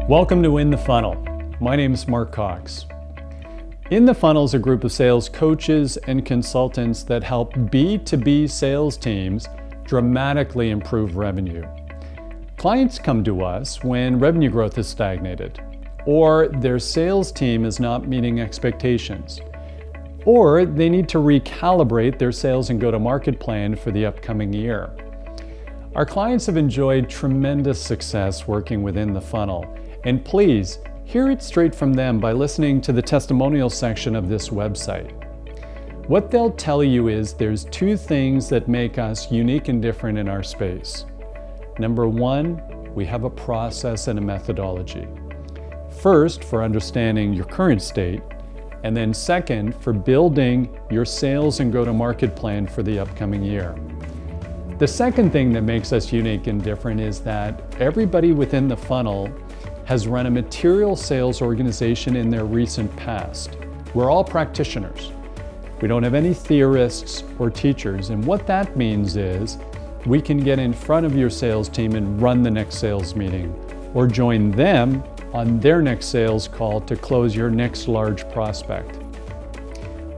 Welcome to In the Funnel. My name is Mark Cox. In the Funnel is a group of sales coaches and consultants that help B2B sales teams dramatically improve revenue. Clients come to us when revenue growth has stagnated, or their sales team is not meeting expectations, or they need to recalibrate their sales and go-to-market plan for the upcoming year. Our clients have enjoyed tremendous success working within the funnel, and please hear it straight from them by listening to the testimonial section of this website. What they'll tell you is there's two things that make us unique and different in our space. Number one, we have a process and a methodology. First, for understanding your current state, and then second, for building your sales and go-to-market plan for the upcoming year. The second thing that makes us unique and different is that everybody within the funnel has run a material sales organization in their recent past. We're all practitioners. We don't have any theorists or teachers, and what that means is we can get in front of your sales team and run the next sales meeting, or join them on their next sales call to close your next large prospect.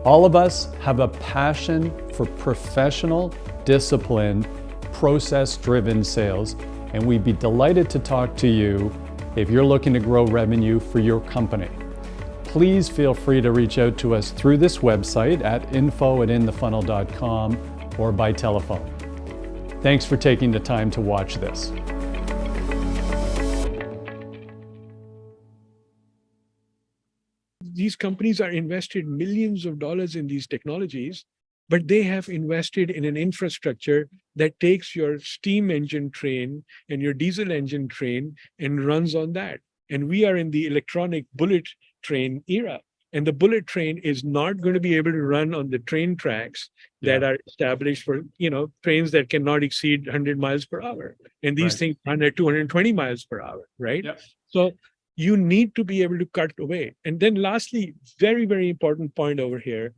All of us have a passion for professional, disciplined, process-driven sales, and we'd be delighted to talk to you if you're looking to grow revenue for your company. Please feel free to reach out to us through this website at info@inthefunnel.com or by telephone. Thanks for taking the time to watch this. These companies are invested millions of dollars in these technologies, but they have invested in an infrastructure that takes your steam engine train and your diesel engine train and runs on that. And we are in the electronic bullet train era. And the bullet train is not going to be able to run on the train tracks that are established for, trains that cannot exceed 100 miles per hour. And these things run at 220 miles per hour, right? Yep. So you need to be able to cut away. And then lastly, very, very important point over here,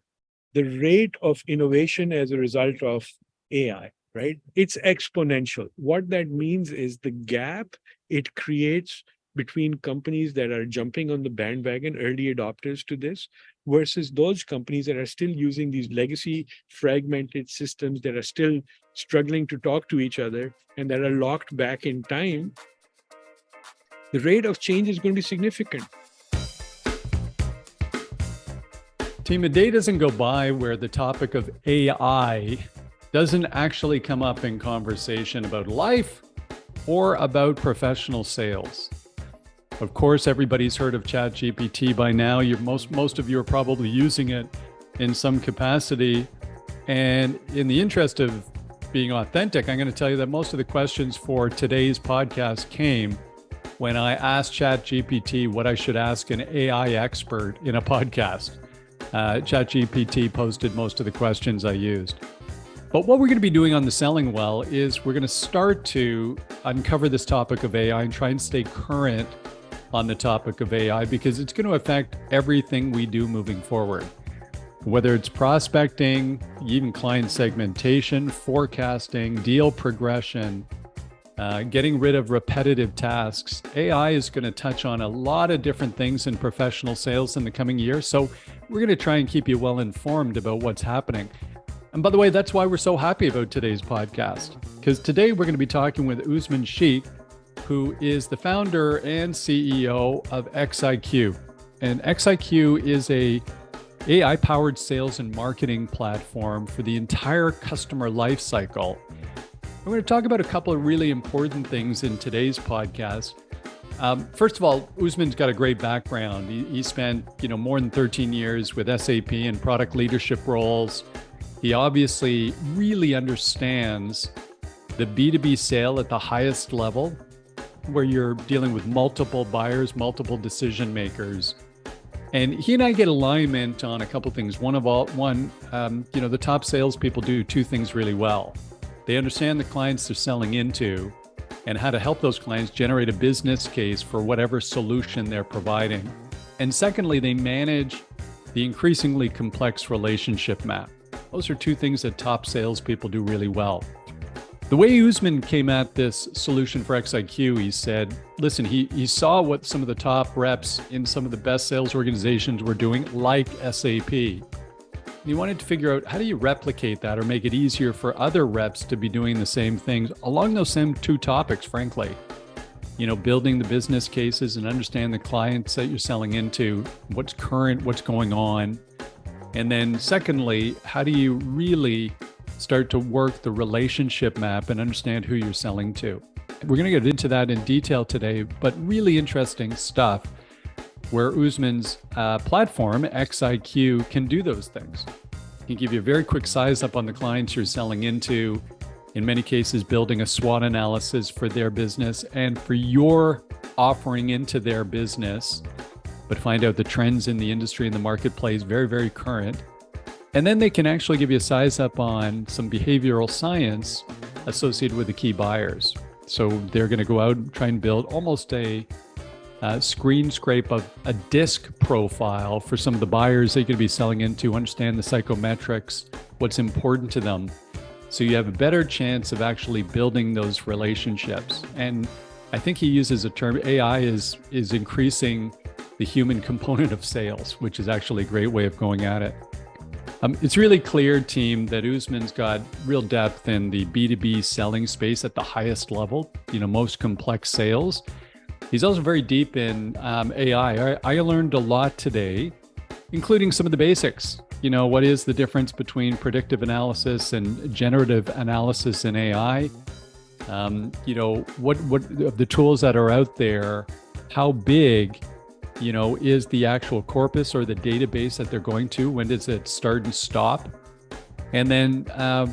the rate of innovation as a result of AI, right? It's exponential. What that means is the gap it creates between companies that are jumping on the bandwagon, early adopters to this, versus those companies that are still using these legacy fragmented systems that are still struggling to talk to each other and that are locked back in time. The rate of change is going to be significant. Team, a day doesn't go by where the topic of AI doesn't actually come up in conversation about life or about professional sales. Of course, everybody's heard of ChatGPT by now. Most of you are probably using it in some capacity. And in the interest of being authentic, I'm going to tell you that most of the questions for today's podcast came when I asked ChatGPT what I should ask an AI expert in a podcast. ChatGPT posted most of the questions I used. But what we're going to be doing on the Selling Well is we're going to start to uncover this topic of AI and try and stay current on the topic of AI because it's going to affect everything we do moving forward. Whether it's prospecting, even client segmentation, forecasting, deal progression, getting rid of repetitive tasks. AI is going to touch on a lot of different things in professional sales in the coming year. So we're going to try and keep you well informed about what's happening. And by the way, that's why we're so happy about today's podcast, because today we're going to be talking with Usman Sheikh, who is the founder and CEO of XIQ. And XIQ is a AI-powered sales and marketing platform for the entire customer life cycle. We're going to talk about a couple of really important things in today's podcast. First of all, Usman's got a great background. He spent, more than 13 years with SAP in product leadership roles. He obviously really understands the B2B sale at the highest level, where you're dealing with multiple buyers, multiple decision makers. And he and I get alignment on a couple of things. The top salespeople do two things really well. They understand the clients they're selling into and how to help those clients generate a business case for whatever solution they're providing. And secondly, they manage the increasingly complex relationship map. Those are two things that top salespeople do really well. The way Usman came at this solution for XIQ, he said, listen, he saw what some of the top reps in some of the best sales organizations were doing, like SAP. He wanted to figure out, how do you replicate that or make it easier for other reps to be doing the same things along those same two topics, frankly? Building the business cases and understand the clients that you're selling into, what's current, what's going on. And then secondly, how do you really start to work the relationship map and understand who you're selling to? We're going to get into that in detail today, but really interesting stuff where Usman's platform, XIQ, can do those things. It can give you a very quick size up on the clients you're selling into, in many cases, building a SWOT analysis for their business and for your offering into their business, but find out the trends in the industry and the marketplace, very, very current. And then they can actually give you a size up on some behavioral science associated with the key buyers. So they're going to go out and try and build almost a screen scrape of a disc profile for some of the buyers they're going to be selling into, understand the psychometrics, what's important to them. So you have a better chance of actually building those relationships. And I think he uses a term, AI is increasing the human component of sales, which is actually a great way of going at it. It's really clear, team, that Usman's got real depth in the B2B selling space at the highest level, most complex sales. He's also very deep in AI. I learned a lot today, including some of the basics. What is the difference between predictive analysis and generative analysis in AI? What of the tools that are out there, how big is the actual corpus or the database that they're going to? When does it start and stop? And then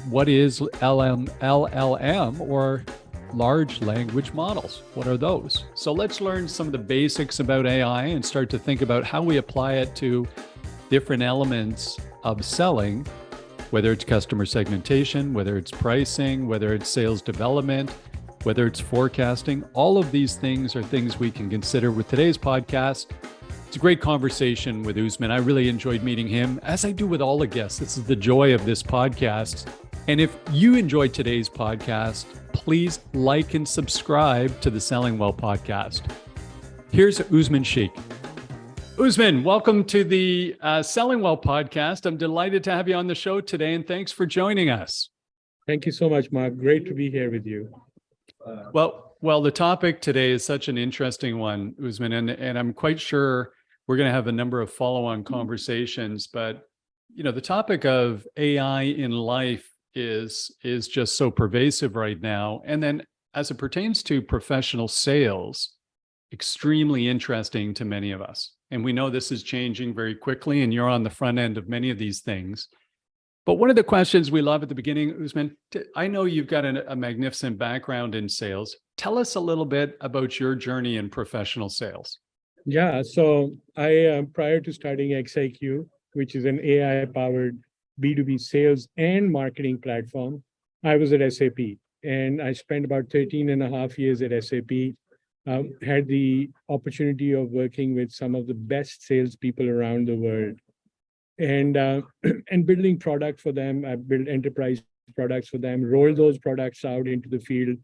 what is LLM or large language models? What are those? So let's learn some of the basics about AI and start to think about how we apply it to different elements of selling, whether it's customer segmentation, whether it's pricing, whether it's sales development, whether it's forecasting. All of these things are things we can consider with today's podcast. It's a great conversation with Usman. I really enjoyed meeting him, as I do with all the guests. This is the joy of this podcast. And if you enjoyed today's podcast, please like and subscribe to the Selling Well podcast. Here's Usman Sheikh. Usman, welcome to the Selling Well podcast. I'm delighted to have you on the show today, and thanks for joining us. Thank you so much, Mark. Great to be here with you. Well, the topic today is such an interesting one, Usman, and I'm quite sure we're going to have a number of follow-on conversations. But the topic of AI in life is just so pervasive right now, and then as it pertains to professional sales, extremely interesting to many of us. And we know this is changing very quickly, and you're on the front end of many of these things. But one of the questions we love at the beginning, Usman, I know you've got a magnificent background in sales. Tell us a little bit about your journey in professional sales. Yeah, so I, prior to starting XIQ, which is an AI-powered B2B sales and marketing platform, I was at SAP. And I spent about 13 and a half years at SAP. Had the opportunity of working with some of the best salespeople around the world. And building product for them. I built enterprise products for them, rolled those products out into the field,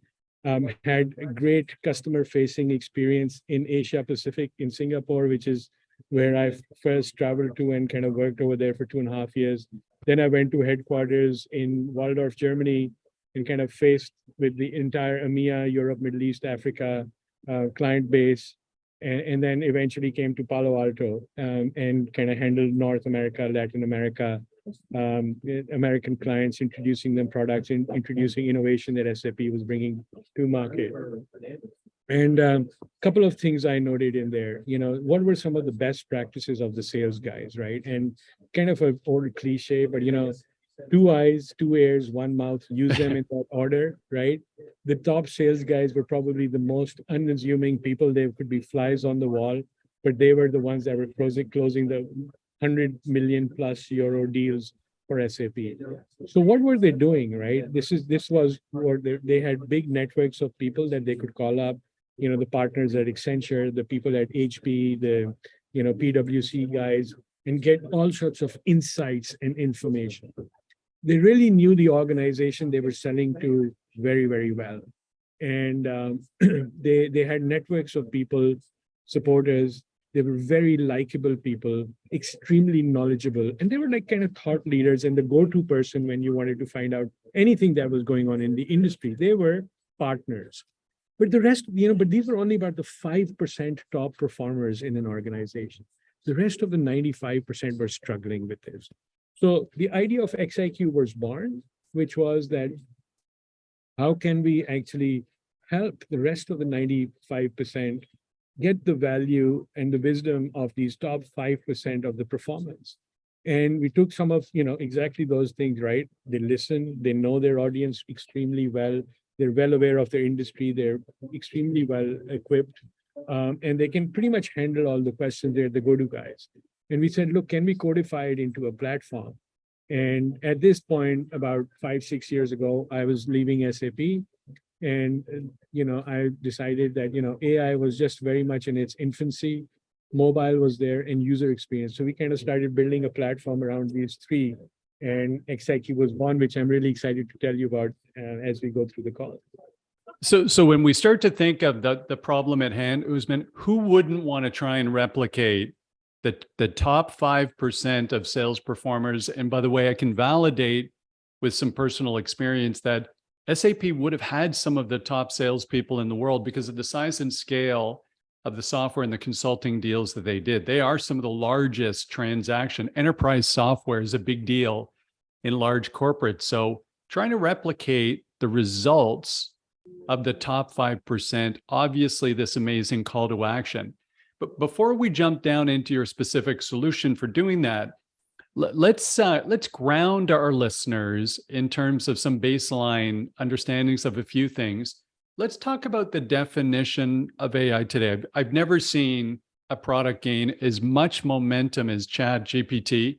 had a great customer-facing experience in Asia Pacific, in Singapore, which is where I first traveled to and kind of worked over there for 2.5 years. Then I went to headquarters in Waldorf, Germany, and kind of faced with the entire EMEA, Europe, Middle East, Africa client base. And then eventually came to Palo Alto and kind of handled North America, Latin America, American clients, introducing them products, and introducing innovation that SAP was bringing to market. And a couple of things I noted in there, what were some of the best practices of the sales guys, right? And kind of an old cliche, but 2 eyes, 2 ears, 1 mouth, use them in that order, right? The top sales guys were probably the most unassuming people. They could be flies on the wall, but they were the ones that were closing the 100 million plus euro deals for SAP. So what were they doing, right? This was where they had big networks of people that they could call up, the partners at Accenture, the people at HP, the PwC guys, and get all sorts of insights and information. They really knew the organization they were selling to very, very well. And they had networks of people, supporters. They were very likable people, extremely knowledgeable, and they were like kind of thought leaders and the go-to person when you wanted to find out anything that was going on in the industry. They were partners. But the rest, but these were only about the 5% top performers in an organization. The rest of the 95% were struggling with this. So the idea of XIQ was born, which was that how can we actually help the rest of the 95% get the value and the wisdom of these top 5% of the performance? And we took some of, exactly those things, right? They listen, they know their audience extremely well. They're well aware of their industry. They're extremely well equipped. And they can pretty much handle all the questions. They're the go-to guys. And we said, look, can we codify it into a platform? And at this point, about 5-6 years ago, I was leaving SAP. And, I decided that, AI was just very much in its infancy. Mobile was there and user experience. So we kind of started building a platform around these three. And XIQ was one, which I'm really excited to tell you about as we go through the call. So when we start to think of the problem at hand, Usman, who wouldn't want to try and replicate the top 5% of sales performers? And by the way, I can validate with some personal experience that SAP would have had some of the top salespeople in the world because of the size and scale of the software and the consulting deals that they did. They are some of the largest transaction. Enterprise software is a big deal in large corporates. So trying to replicate the results of the top 5%, obviously this amazing call to action. But before we jump down into your specific solution for doing that, let's ground our listeners in terms of some baseline understandings of a few things. Let's talk about the definition of AI today. I've never seen a product gain as much momentum as ChatGPT.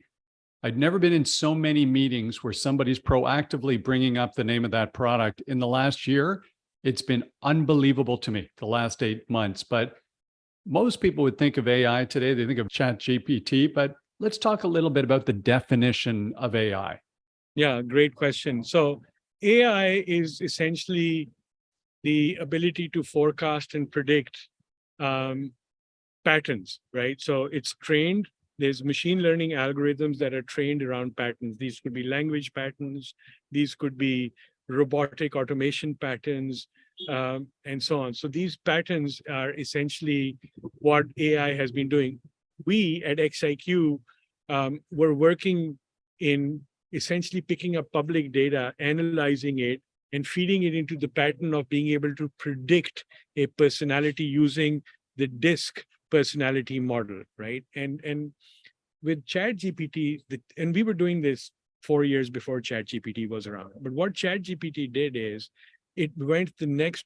I've never been in so many meetings where somebody's proactively bringing up the name of that product. In the last year, it's been unbelievable to me, the last 8 months. But most people would think of AI today, they think of ChatGPT, but let's talk a little bit about the definition of AI. Yeah, great question. So AI is essentially the ability to forecast and predict patterns, right? So it's trained. There's machine learning algorithms that are trained around patterns. These could be language patterns. These could be robotic automation patterns, and so on. So these patterns are essentially what AI has been doing. We at XIQ were working in essentially picking up public data, analyzing it, and feeding it into the pattern of being able to predict a personality using the DISC personality model, right? And with ChatGPT, and we were doing this 4 years before ChatGPT was around. But what ChatGPT did is it went the next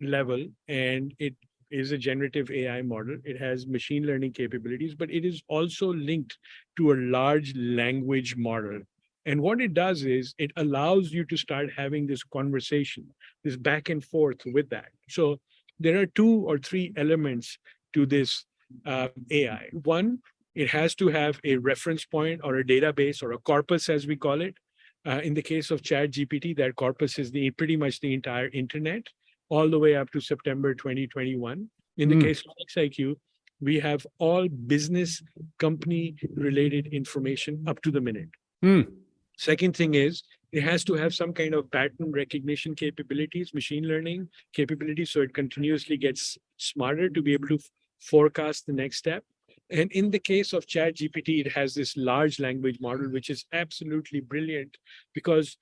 level, and it is a generative AI model. It has machine learning capabilities, but it is also linked to a large language model. And what it does is it allows you to start having this conversation, this back and forth with that. So there are 2 or 3 elements to this AI. One, it has to have a reference point or a database or a corpus, as we call it. In the case of ChatGPT, that corpus is pretty much the entire internet, all the way up to September 2021. In the case of XIQ, we have all business company related information up to the minute. Second thing is, it has to have some kind of pattern recognition capabilities, machine learning capabilities, so it continuously gets smarter to be able to forecast the next step. And in the case of ChatGPT, it has this large language model, which is absolutely brilliant because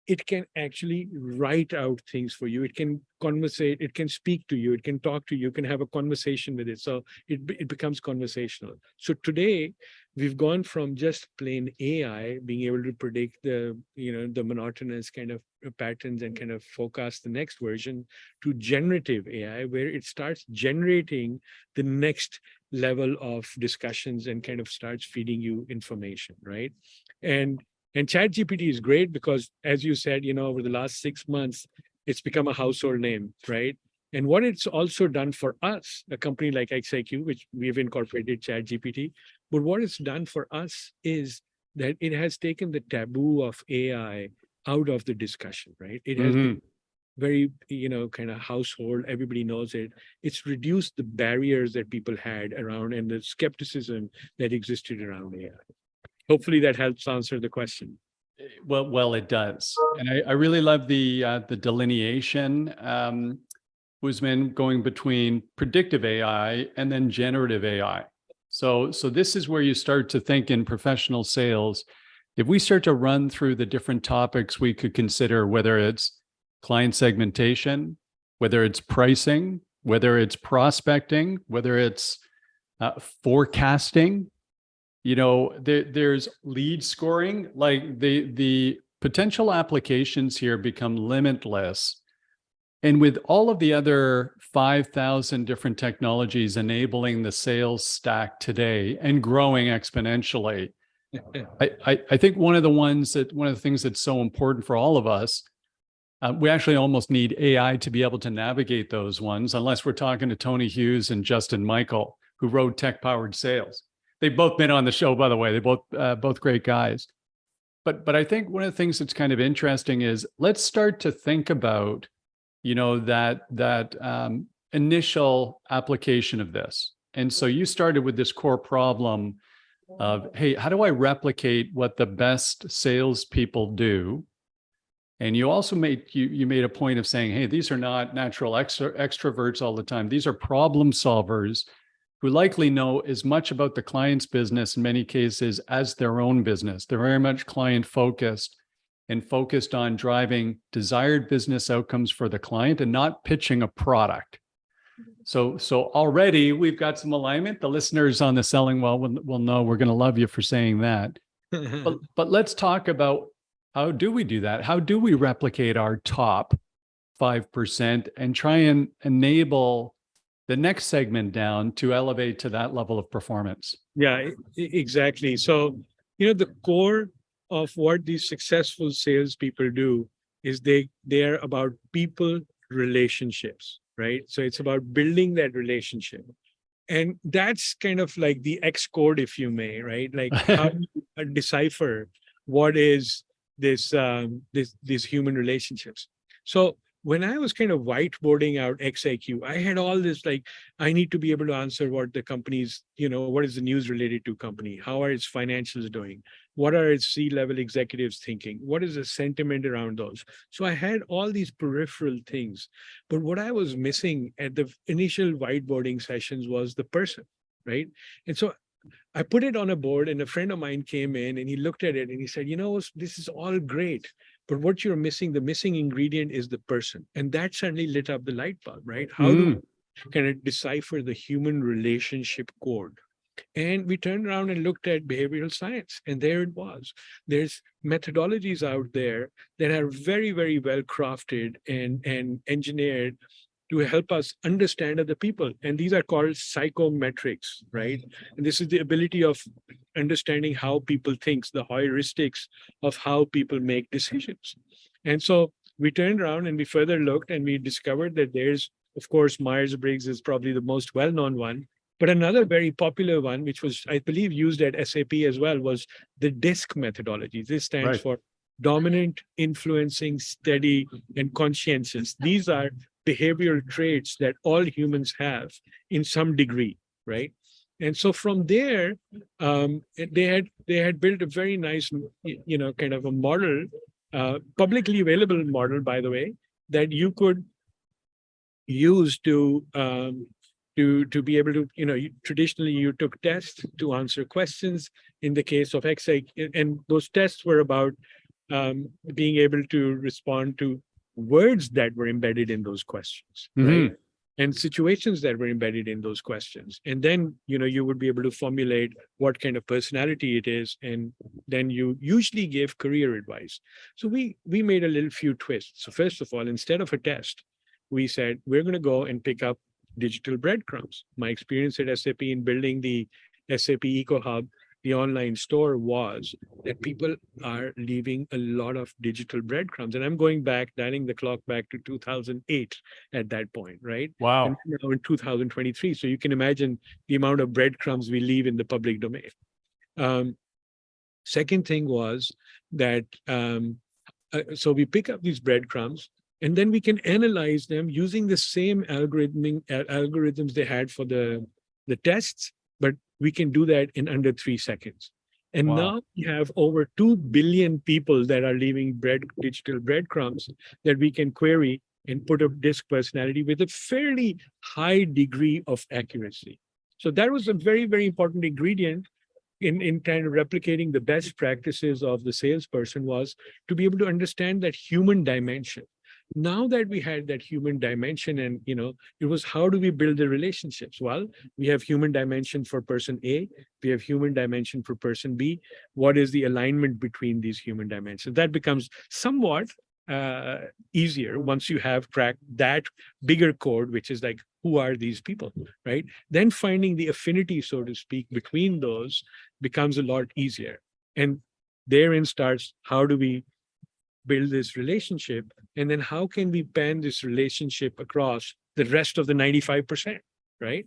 it can actually write out things for you. It can conversate, it can speak to you, it can talk to you, you can have a conversation with it. So it becomes conversational. So today, we've gone from just plain AI being able to predict the monotonous kind of patterns and kind of forecast the next version to generative AI, where it starts generating the next level of discussions and kind of starts feeding you information, right? And ChatGPT is great because, as you said, over the last 6 months, it's become a household name, right? And what it's also done for us, a company like XIQ, which we've incorporated ChatGPT, but what it's done for us is that it has taken the taboo of AI out of the discussion, right? It has Hmm. been very, kind of household. Everybody knows it. It's reduced the barriers that people had around and the skepticism that existed around AI. Hopefully that helps answer the question. Well, it does, and I really love the delineation, Usman, going between predictive AI and then generative AI. So this is where you start to think in professional sales. If we start to run through the different topics we could consider, whether it's client segmentation, whether it's pricing, whether it's prospecting, whether it's forecasting, there's lead scoring, like the potential applications here become limitless. And with all of the other 5,000 different technologies enabling the sales stack today and growing exponentially, I think one of the things that's so important for all of us, we actually almost need AI to be able to navigate those ones, unless we're talking to Tony Hughes and Justin Michael, who wrote Tech Powered Sales. They've both been on the show, by the way. They both great guys. But I think one of the things that's kind of interesting is let's start to think about, that initial application of this. And so you started with this core problem of, hey, how do I replicate what the best salespeople do? And you also made a point of saying, hey, these are not natural extroverts all the time. These are problem solvers who likely know as much about the client's business in many cases as their own business. They're very much client focused and focused on driving desired business outcomes for the client and not pitching a product. So already we've got some alignment. The listeners on the Selling Well will know we're going to love you for saying that. But let's talk about, how do we do that? How do we replicate our top 5% and try and enable the next segment down to elevate to that level of performance? Yeah, exactly. So, the core of what these successful salespeople do is they're about people relationships, right? So it's about building that relationship. And that's kind of like the X code, if you may, right? Like how do you decipher what is these human relationships. So when I was kind of whiteboarding out XIQ, I had all this, like, I need to be able to answer what the company's, what is the news related to company? How are its financials doing? What are its C-level executives thinking? What is the sentiment around those? So I had all these peripheral things. But what I was missing at the initial whiteboarding sessions was the person, right? And so I put it on a board, and a friend of mine came in and he looked at it and he said, this is all great, but what you're missing, the missing ingredient is the person. And that suddenly lit up the light bulb, right? How do we kind of decipher the human relationship code? And we turned around and looked at behavioral science, and there it was. There's methodologies out there that are very, very well crafted and engineered to help us understand other people. And these are called psychometrics, right? And this is the ability of understanding how people think, the heuristics of how people make decisions. And so we turned around and we further looked, and we discovered that there's, of course, Myers-Briggs is probably the most well-known one. But another very popular one, which was, I believe, used at SAP as well, was the DISC methodology. This stands for dominant, influencing, steady, and conscientious. These are behavioral traits that all humans have in some degree, right? And so from there, they had built a very nice, kind of a model, publicly available model, by the way, that you could use to be able to, traditionally you took tests to answer questions. In the case of XI, and those tests were about being able to respond to words that were embedded in those questions, right? And situations that were embedded in those questions. And then, you would be able to formulate what kind of personality it is. And then you usually give career advice. So we made a little few twists. So first of all, instead of a test, we said, we're going to go and pick up digital breadcrumbs. My experience at SAP in building the SAP EcoHub, the online store, was that people are leaving a lot of digital breadcrumbs. And I'm going back, dialing the clock back to 2008 at that point, right? Wow. And now in 2023. So you can imagine the amount of breadcrumbs we leave in the public domain. Second thing was that So we pick up these breadcrumbs, and then we can analyze them using the same algorithms they had for the tests, but we can do that in under 3 seconds. And Wow. now we have over 2 billion people that are leaving digital breadcrumbs that we can query and put a disc personality with a fairly high degree of accuracy. So that was a very, very important ingredient in kind of replicating the best practices of the salesperson, was to be able to understand that human dimension. Now that we had that human dimension, and it was, how do we build the relationships? Well, we have human dimension for person A, we have human dimension for person B. What is the alignment between these human dimensions? That becomes somewhat easier once you have cracked that bigger code, which is like, who are these people, right? Then finding the affinity, so to speak, between those becomes a lot easier. And therein starts, how do we build this relationship? And then how can we pan this relationship across the rest of the 95%, right?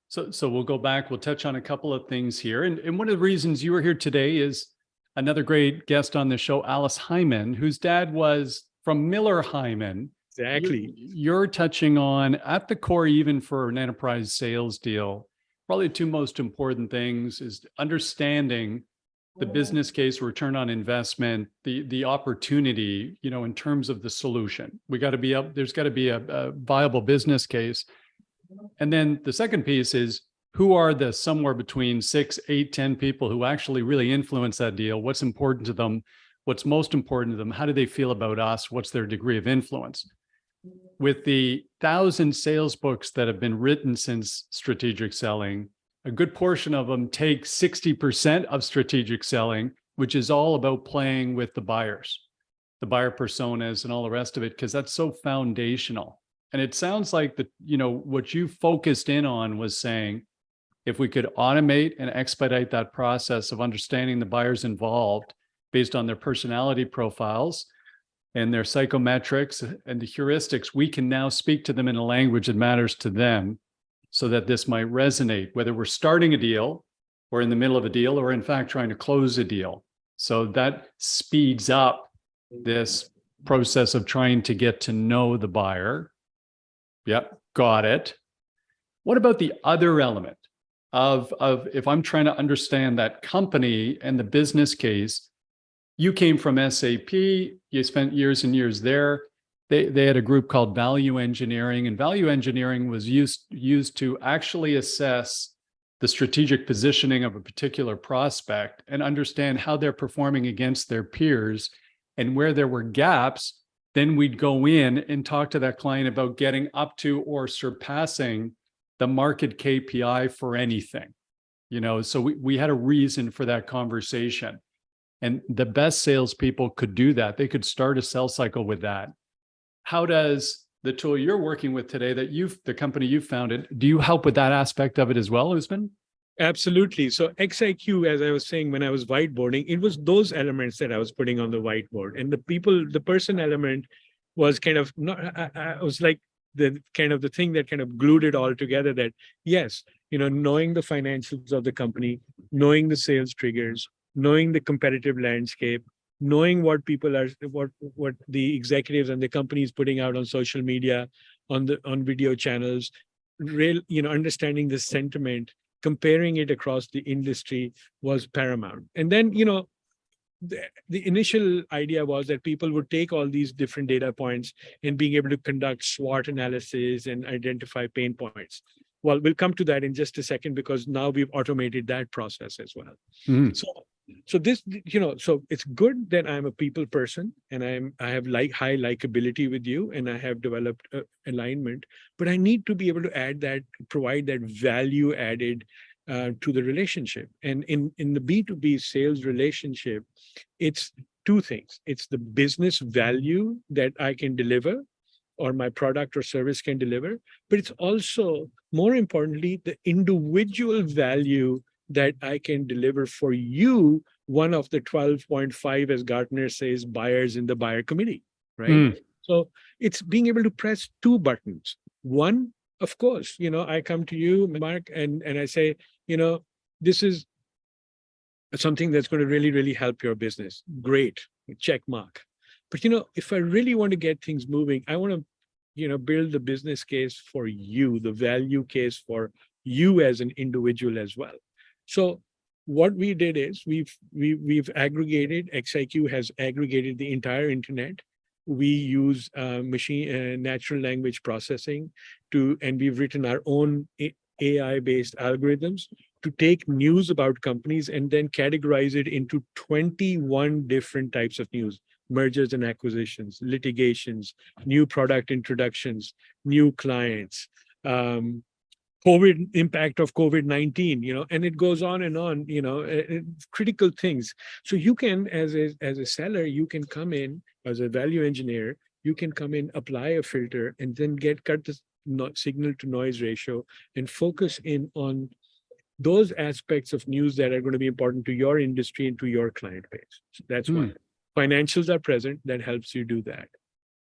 So we'll go back, we'll touch on a couple of things here. And one of the reasons you are here today is another great guest on the show, Alice Hyman, whose dad was from Miller Hyman. Exactly. You're touching on, at the core, even for an enterprise sales deal, probably the two most important things is understanding the business case, return on investment, the opportunity, in terms of the solution. There's got to be a viable business case. And then the second piece is, who are the somewhere between 6, 8, 10 people who actually really influence that deal? What's important to them? What's most important to them? How do they feel about us? What's their degree of influence? With the 1,000 sales books that have been written since strategic selling, a good portion of them take 60% of strategic selling, which is all about playing with the buyers, the buyer personas and all the rest of it, because that's so foundational. And it sounds like what you focused in on was saying, if we could automate and expedite that process of understanding the buyers involved based on their personality profiles and their psychometrics and the heuristics, we can now speak to them in a language that matters to them, so that this might resonate, whether we're starting a deal or in the middle of a deal, or in fact trying to close a deal. So that speeds up this process of trying to get to know the buyer. Yep, got it. What about the other element of if I'm trying to understand that company and the business case? You came from SAP, you spent years and years there. They had a group called value engineering, and value engineering was used to actually assess the strategic positioning of a particular prospect and understand how they're performing against their peers, and where there were gaps, then we'd go in and talk to that client about getting up to or surpassing the market KPI for anything. So we had a reason for that conversation. And the best salespeople could do that. They could start a sales cycle with that. How does the tool you're working with today, the company you founded, do you help with that aspect of it as well, Usman? Absolutely. So XIQ, as I was saying, when I was whiteboarding, it was those elements that I was putting on the whiteboard. And the person element was kind of not, I was like the thing that kind of glued it all together, that yes, knowing the financials of the company, knowing the sales triggers, knowing the competitive landscape, knowing what people are, what the executives and the companies putting out on social media, on video channels, understanding the sentiment, comparing it across the industry was paramount. And then, the initial idea was that people would take all these different data points and being able to conduct SWOT analysis and identify pain points. Well, we'll come to that in just a second, because now we've automated that process as well. So this, so it's good that I'm a people person, and I have high likability with you, and I have developed alignment, but I need to be able to provide that value added to the relationship. And in the B2B sales relationship, it's two things. It's the business value that I can deliver, or my product or service can deliver, but it's also, more importantly, the individual value that I can deliver for you, one of the 12.5, as Gartner says, buyers in the buyer committee, right? So it's being able to press two buttons. One, of course, I come to you, Mark, and I say, this is something that's going to really, really help your business. Great, check mark. But if I really want to get things moving, I want to, build the business case for you, the value case for you as an individual as well. So what we did is we've aggregated, XIQ has aggregated the entire internet. We use natural language processing and we've written our own AI-based algorithms to take news about companies and then categorize it into 21 different types of news: mergers and acquisitions, litigations, new product introductions, new clients, impact of COVID-19, and it goes on and on, critical things. So you can, as a seller, you can come in as a value engineer, you can come in, apply a filter, and then cut the signal to noise ratio and focus in on those aspects of news that are going to be important to your industry and to your client base. So that's one. Financials are present, that helps you do that.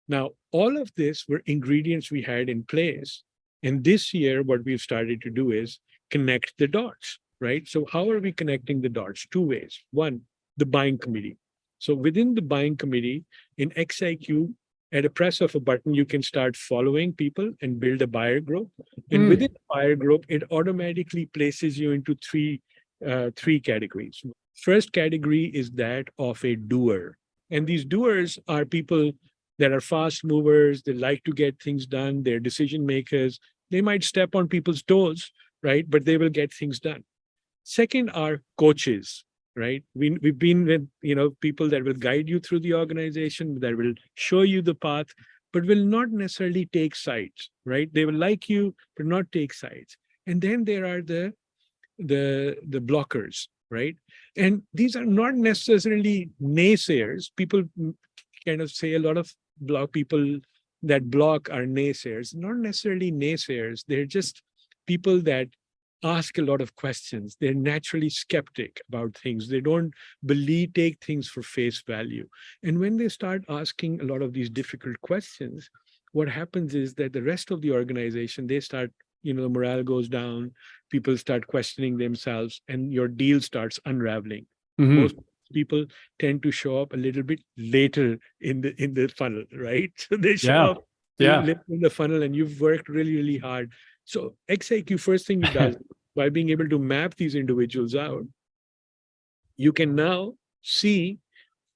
Now, all of this were ingredients we had in place. And this year, what we've started to do is connect the dots, right? So how are we connecting the dots? Two ways. One, the buying committee. So within the buying committee in XIQ, at a press of a button, you can start following people and build a buyer group. And within the buyer group, it automatically places you into three categories. First category is that of a doer. And these doers are people that are fast movers. They like to get things done. They're decision makers. They might step on people's toes, right? But they will get things done. Second are coaches, right? We've been with, people that will guide you through the organization, that will show you the path, but will not necessarily take sides, right? They will like you, but not take sides. And then there are the blockers, right? And these are not necessarily naysayers. People kind of say a lot of people that block are naysayers. Not necessarily naysayers. They're just people that ask a lot of questions. They're naturally skeptic about things. They don't take things for face value. And when they start asking a lot of these difficult questions, what happens is that the rest of the organization, they start, the morale goes down, people start questioning themselves, and your deal starts unraveling. Most people tend to show up a little bit later in the funnel, right? So they show up later in the funnel, and you've worked really, really hard. So XIQ, first thing it does, by being able to map these individuals out, you can now see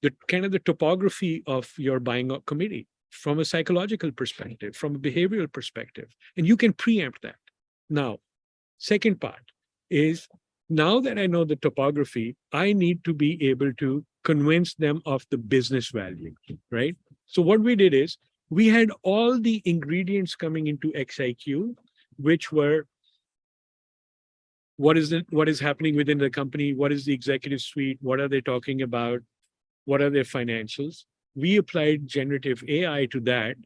the kind of the topography of your buying committee from a psychological perspective, from a behavioral perspective, and you can preempt that. Now, second part is, now that I know the topography, I need to be able to convince them of the business value, right? So what we did is, we had all the ingredients coming into XIQ, which were, what is happening within the company? What is the executive suite? What are they talking about? What are their financials? We applied generative AI to that,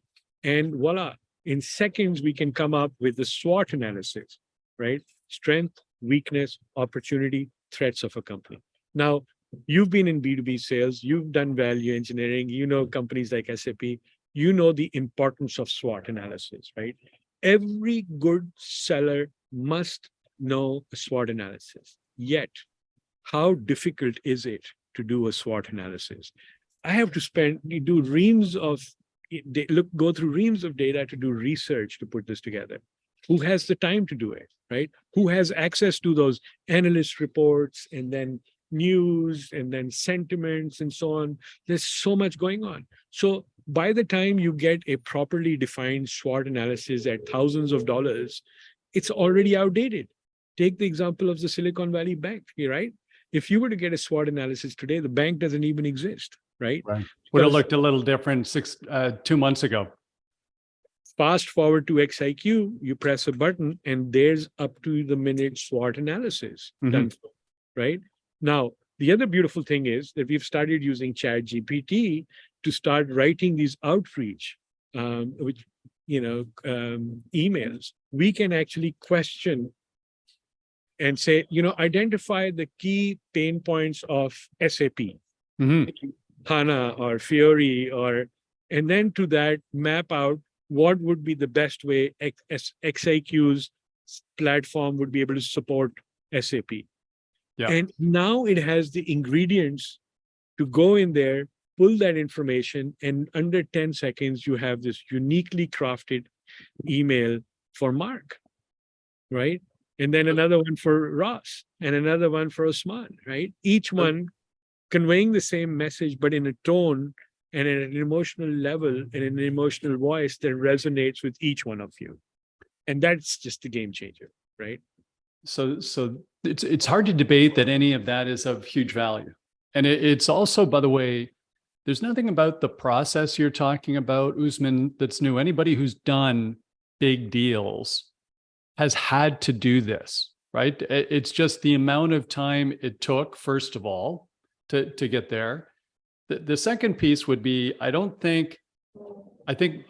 and voila, in seconds, we can come up with the SWOT analysis, right? Strength, weakness, opportunity, threats of a company. Now, you've been in B2B sales, you've done value engineering, companies like SAP, the importance of SWOT analysis, right? Every good seller must know a SWOT analysis. Yet, how difficult is it to do a SWOT analysis? I have to go through reams of data to do research to put this together. Who has the time to do it, right? Who has access to those analyst reports and then news and then sentiments and so on? There's so much going on. So by the time you get a properly defined SWOT analysis at thousands of dollars, it's already outdated. Take the example of the Silicon Valley Bank, right? If you were to get a SWOT analysis today, the bank doesn't even exist, right? Would have looked a little different 2 months ago. Fast forward to XIQ, you press a button, and there's up to the minute SWOT analysis done, right? Now, the other beautiful thing is that we've started using ChatGPT to start writing these outreach, emails. We can actually question and say, identify the key pain points of SAP, HANA or Fiori, and then to that map out what would be the best way XIQ's platform would be able to support SAP. Yeah. And now it has the ingredients to go in there, pull that information, and under 10 seconds, you have this uniquely crafted email for Mark, right? And then another one for Ross, and another one for Usman, right? Each one conveying the same message, but in a tone and at an emotional level and an emotional voice that resonates with each one of you. And that's just the game changer, right? So it's hard to debate that any of that is of huge value. And it's also, by the way, there's nothing about the process you're talking about, Usman, that's new. Anybody who's done big deals has had to do this, right? It's just the amount of time it took, first of all, to get there. The second piece would be, I think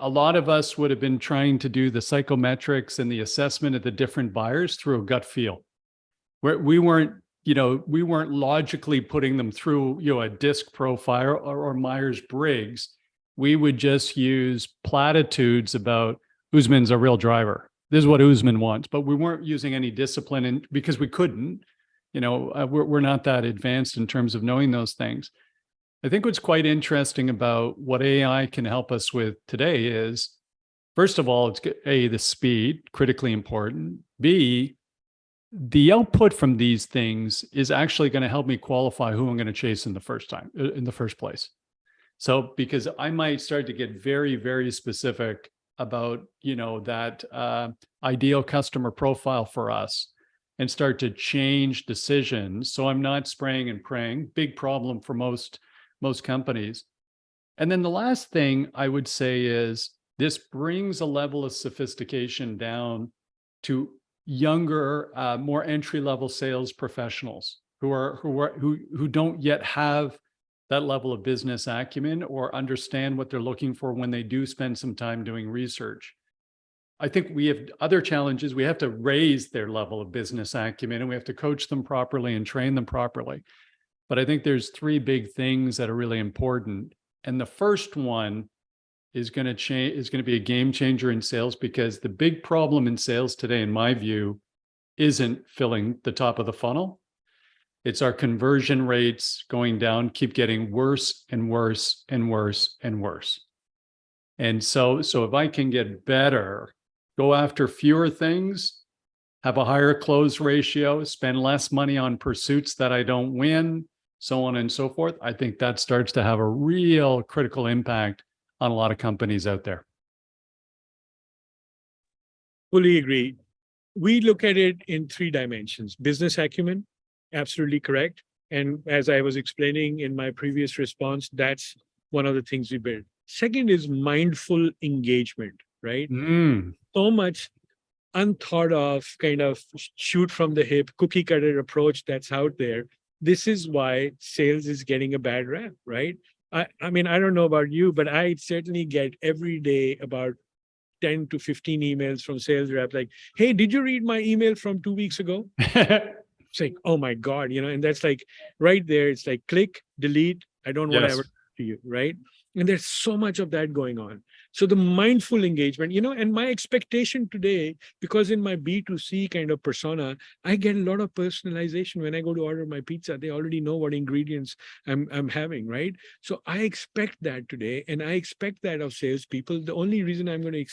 a lot of us would have been trying to do the psychometrics and the assessment of the different buyers through a gut feel, where we weren't logically putting them through, a DISC profile or Myers-Briggs. We would just use platitudes about Usman's a real driver. This is what Usman wants, but we weren't using any discipline because we couldn't. We're not that advanced in terms of knowing those things. I think what's quite interesting about what AI can help us with today is, first of all, it's A, the speed, critically important. B, the output from these things is actually going to help me qualify who I'm going to chase in the first place. So, because I might start to get very, very specific about, that ideal customer profile for us and start to change decisions. So I'm not spraying and praying, big problem for most companies. And then the last thing I would say is this brings a level of sophistication down to younger, more entry-level sales professionals who don't yet have that level of business acumen or understand what they're looking for when they do spend some time doing research. I think we have other challenges. We have to raise their level of business acumen, and we have to coach them properly and train them properly. But I think there's three big things that are really important. And the first one is going to be a game changer in sales, because the big problem in sales today, in my view, isn't filling the top of the funnel. It's our conversion rates going down, keep getting worse and worse and worse and worse. And so if I can get better, go after fewer things, have a higher close ratio, spend less money on pursuits that I don't win, so on and so forth, I think that starts to have a real critical impact on a lot of companies out there. Fully agree. We look at it in three dimensions. Business acumen, absolutely correct. And as I was explaining in my previous response, that's one of the things we build. Second is mindful engagement, right? So much unthought of kind of shoot from the hip, cookie cutter approach that's out there. This is why sales is getting a bad rap, right? I mean, I don't know about you, but I certainly get every day about 10 to 15 emails from sales reps like, hey, did you read my email from 2 weeks ago? It's like, oh my God, and that's like right there. It's like click, delete. I don't want to ever talk to you, right? And there's so much of that going on. So the mindful engagement, and my expectation today, because in my B2C kind of persona, I get a lot of personalization when I go to order my pizza. They already know what ingredients I'm having, right? So I expect that today, and I expect that of salespeople. The only reason I'm going to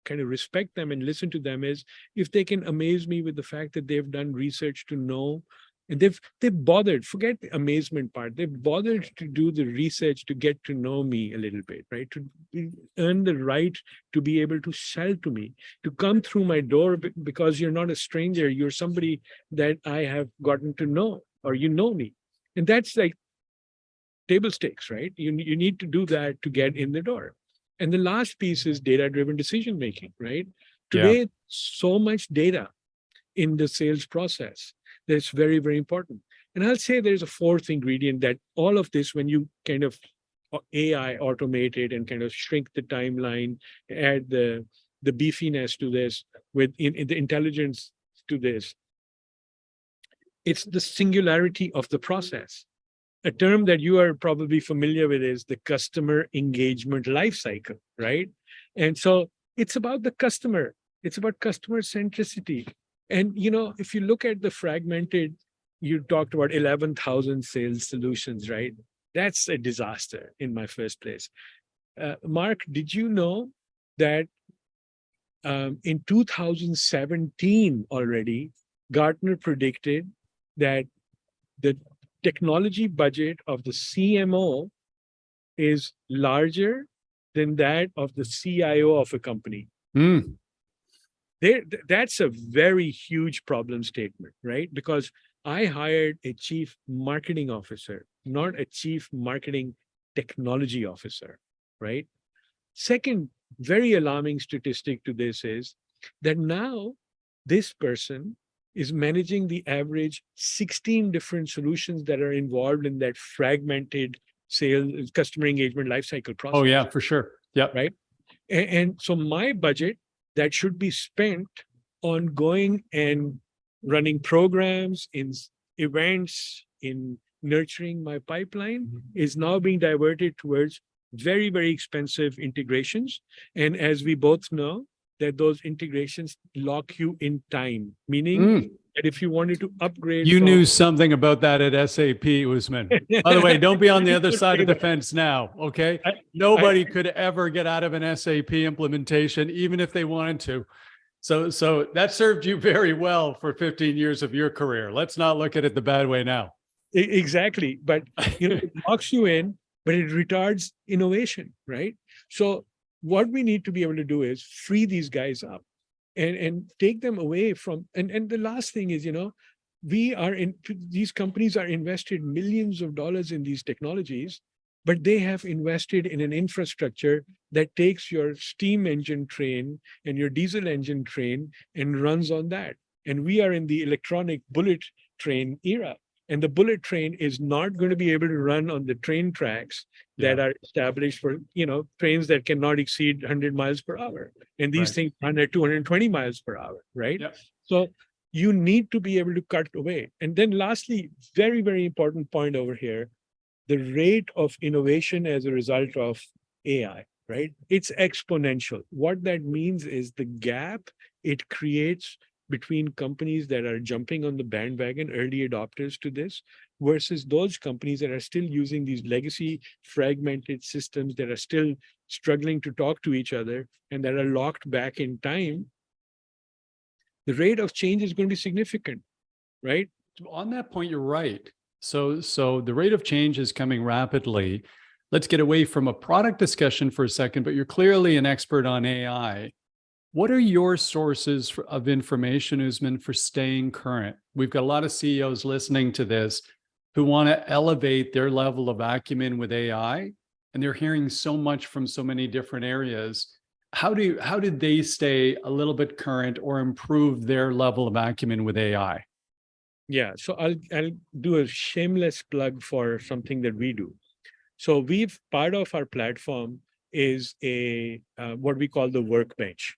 kind of respect them and listen to them is if they can amaze me with the fact that they've done research to know. And they've bothered, forget the amazement part. They've bothered to do the research to get to know me a little bit, right? To earn the right to be able to sell to me, to come through my door, because you're not a stranger. You're somebody that I have gotten to know, or you know me. And that's like table stakes, right? You need to do that to get in the door. And the last piece is data-driven decision-making, right? Today, so much data in the sales process. That's very, very important. And I'll say there's a fourth ingredient that all of this, when you kind of AI automate it and kind of shrink the timeline, add the beefiness to this, with in the intelligence to this, it's the singularity of the process. A term that you are probably familiar with is the customer engagement lifecycle, right? And so it's about the customer. It's about customer centricity. And, if you look at the fragmented you talked about 11,000 sales solutions, right? That's a disaster in my first place. Mark, did you know that in 2017 already, Gartner predicted that the technology budget of the CMO is larger than that of the CIO of a company? Mm. That's a very huge problem statement, right? Because I hired a chief marketing officer, not a chief marketing technology officer, right? Second, very alarming statistic to this is that now this person is managing the average 16 different solutions that are involved in that fragmented sales, customer engagement lifecycle process. Oh, yeah, for sure. Yep. Right. And so my budget that should be spent on going and running programs, in events, in nurturing my pipeline is now being diverted towards very, very expensive integrations. And as we both know, that those integrations lock you in time, meaning that if you wanted to upgrade You from knew something about that at SAP, Usman. By the way, don't be on the other side of the fence now, okay? Nobody could ever get out of an SAP implementation, even if they wanted to. So that served you very well for 15 years of your career. Let's not look at it the bad way now. Exactly. But it locks you in, but it retards innovation, right? So what we need to be able to do is free these guys up and take them away from, and the last thing is, these companies are invested millions of dollars in these technologies, but they have invested in an infrastructure that takes your steam engine train and your diesel engine train and runs on that. And we are in the electronic bullet train era. And the bullet train is not going to be able to run on the train tracks that are established for, trains that cannot exceed 100 miles per hour. And these things run at 220 miles per hour, right? Yep. So you need to be able to cut away. And then lastly, very, very important point over here, the rate of innovation as a result of AI, right? It's exponential. What that means is the gap it creates between companies that are jumping on the bandwagon, early adopters to this, versus those companies that are still using these legacy fragmented systems that are still struggling to talk to each other and that are locked back in time. The rate of change is going to be significant, right? On that point, you're right. So the rate of change is coming rapidly. Let's get away from a product discussion for a second, but you're clearly an expert on AI. What are your sources of information, Usman, for staying current? We've got a lot of CEOs listening to this who want to elevate their level of acumen with AI, and they're hearing so much from so many different areas. How did they stay a little bit current or improve their level of acumen with AI? Yeah, so I'll do a shameless plug for something that we do. So part of our platform is a what we call the workbench.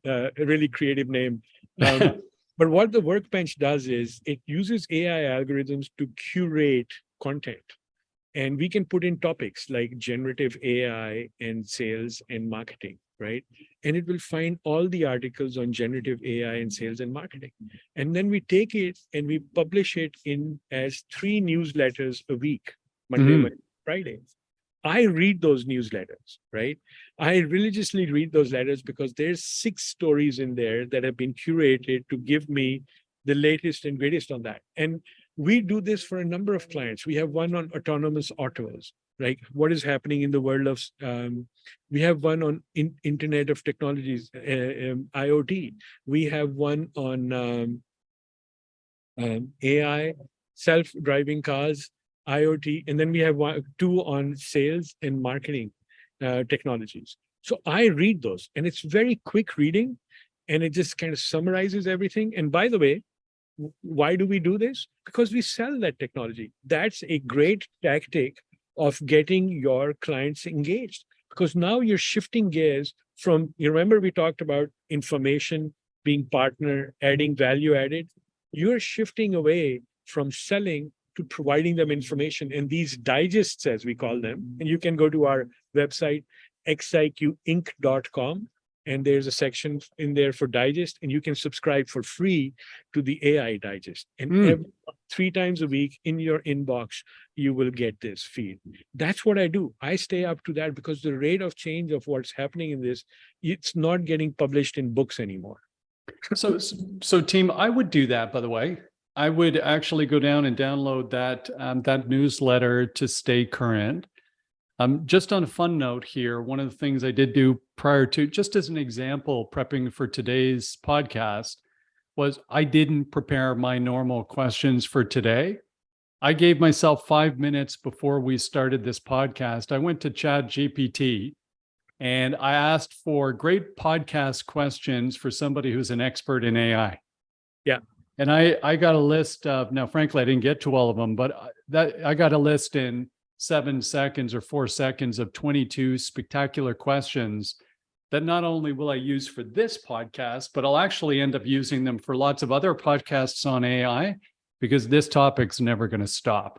A really creative name. But what the workbench does is it uses AI algorithms to curate content. And we can put in topics like generative AI and sales and marketing, right? And it will find all the articles on generative AI and sales and marketing. And then we take it and we publish it in as 3 newsletters a week, Monday, Wednesday, Friday. I read those newsletters, right? I religiously read those letters because there's 6 stories in there that have been curated to give me the latest and greatest on that. And we do this for a number of clients. We have one on autonomous autos, right? What is happening in the world of, we have one on Internet of Technologies, IoT. We have one on AI, self-driving cars, IoT, and then we have 2 on sales and marketing technologies. So I read those, and it's very quick reading, and it just kind of summarizes everything. And by the way, why do we do this? Because we sell that technology. That's a great tactic of getting your clients engaged, because now you're shifting gears from, you remember we talked about information being partner, adding value added. You're shifting away from selling to providing them information. And these digests, as we call them, and you can go to our website, xiqinc.com, And there's a section in there for digest, and you can subscribe for free to the AI digest. And every 3 times a week in your inbox, you will get this feed. That's what I do. I stay up to that because the rate of change of what's happening in this, it's not getting published in books anymore. So team, I would do that, by the way. I would actually go down and download that newsletter to stay current. Just on a fun note here, one of the things I did do prior to, just as an example, prepping for today's podcast, was I didn't prepare my normal questions for today. I gave myself 5 minutes before we started this podcast. I went to ChatGPT and I asked for great podcast questions for somebody who's an expert in AI. Yeah. And I got a list of, now, frankly, I didn't get to all of them, but I got a list in 7 seconds or 4 seconds of 22 spectacular questions that not only will I use for this podcast, but I'll actually end up using them for lots of other podcasts on AI, because this topic's never going to stop.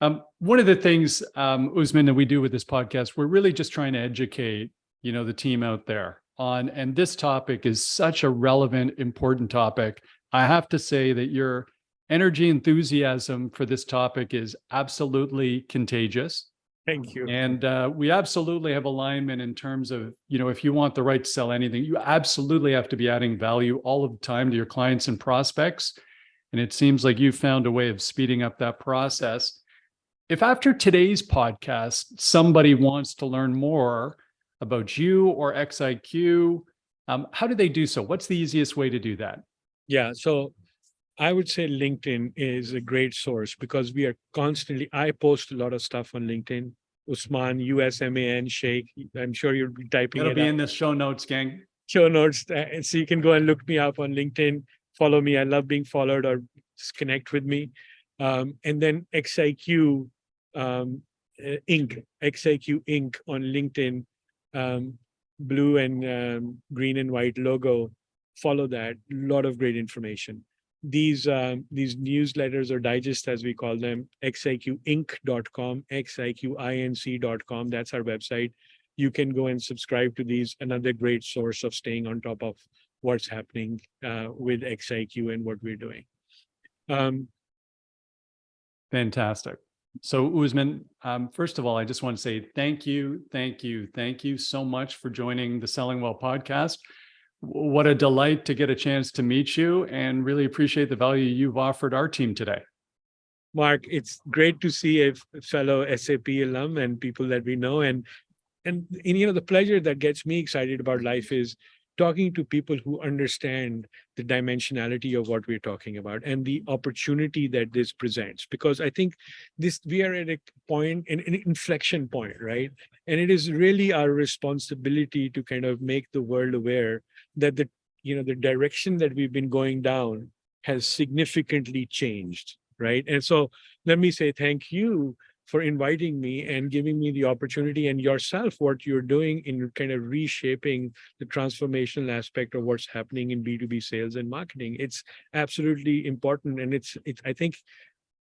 One of the things, Usman, that we do with this podcast, we're really just trying to educate, the team out there on, and this topic is such a relevant, important topic. I have to say that your energy, enthusiasm for this topic is absolutely contagious. Thank you. And we absolutely have alignment in terms of, if you want the right to sell anything, you absolutely have to be adding value all of the time to your clients and prospects. And it seems like you found a way of speeding up that process. If after today's podcast, somebody wants to learn more about you or XIQ, how do they do so? What's the easiest way to do that? Yeah. So I would say LinkedIn is a great source because we are constantly, I post a lot of stuff on LinkedIn. Usman, Usman Sheikh. I'm sure you'll be typing It'll it be up. in the show notes, gang. Show notes. So you can go and look me up on LinkedIn. Follow me. I love being followed, or just connect with me. And then XIQ Inc. XIQ Inc. on LinkedIn. Blue and green and white logo. Follow that. A lot of great information. These newsletters or digests, as we call them, xiqinc.com, xiqinc.com. That's our website. You can go and subscribe to these. Another great source of staying on top of what's happening with XIQ and what we're doing. Fantastic. So Usman, first of all, I just want to say thank you so much for joining the Selling Well podcast. What a delight to get a chance to meet you, and really appreciate the value you've offered our team today. Mark, it's great to see a fellow SAP alum and people that we know. And the pleasure that gets me excited about life is talking to people who understand the dimensionality of what we're talking about and the opportunity that this presents. Because I think we are at a point, an inflection point, right? And it is really our responsibility to kind of make the world aware that the direction that we've been going down has significantly changed, right? And so let me say thank you for inviting me and giving me the opportunity, and yourself, what you're doing in kind of reshaping the transformational aspect of what's happening in B2B sales and marketing. It's absolutely important. And it's I think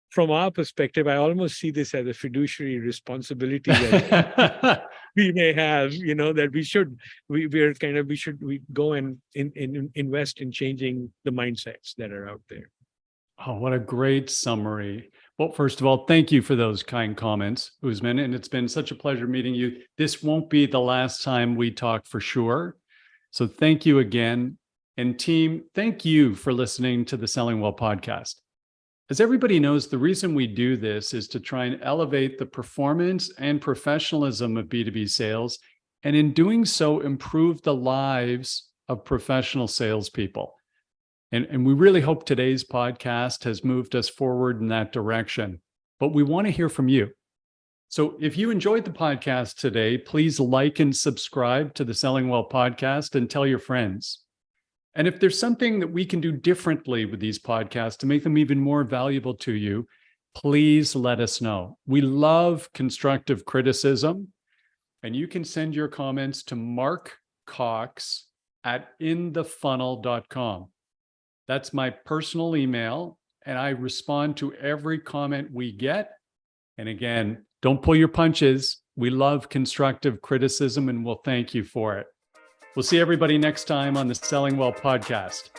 from our perspective, I almost see this as a fiduciary responsibility that we may have, that we should go and invest in changing the mindsets that are out there. Oh, what a great summary. Well, first of all, thank you for those kind comments, Usman, and it's been such a pleasure meeting you. This won't be the last time we talk for sure. So thank you again. And team, thank you for listening to the Selling Well podcast. As everybody knows, the reason we do this is to try and elevate the performance and professionalism of B2B sales, and in doing so, improve the lives of professional salespeople. And we really hope today's podcast has moved us forward in that direction, but we want to hear from you. So if you enjoyed the podcast today, please like and subscribe to the Selling Well podcast and tell your friends. And if there's something that we can do differently with these podcasts to make them even more valuable to you, please let us know. We love constructive criticism, and you can send your comments to markcox@inthefunnel.com. That's my personal email, and I respond to every comment we get. And again, don't pull your punches. We love constructive criticism, and we'll thank you for it. We'll see everybody next time on the Selling Well podcast.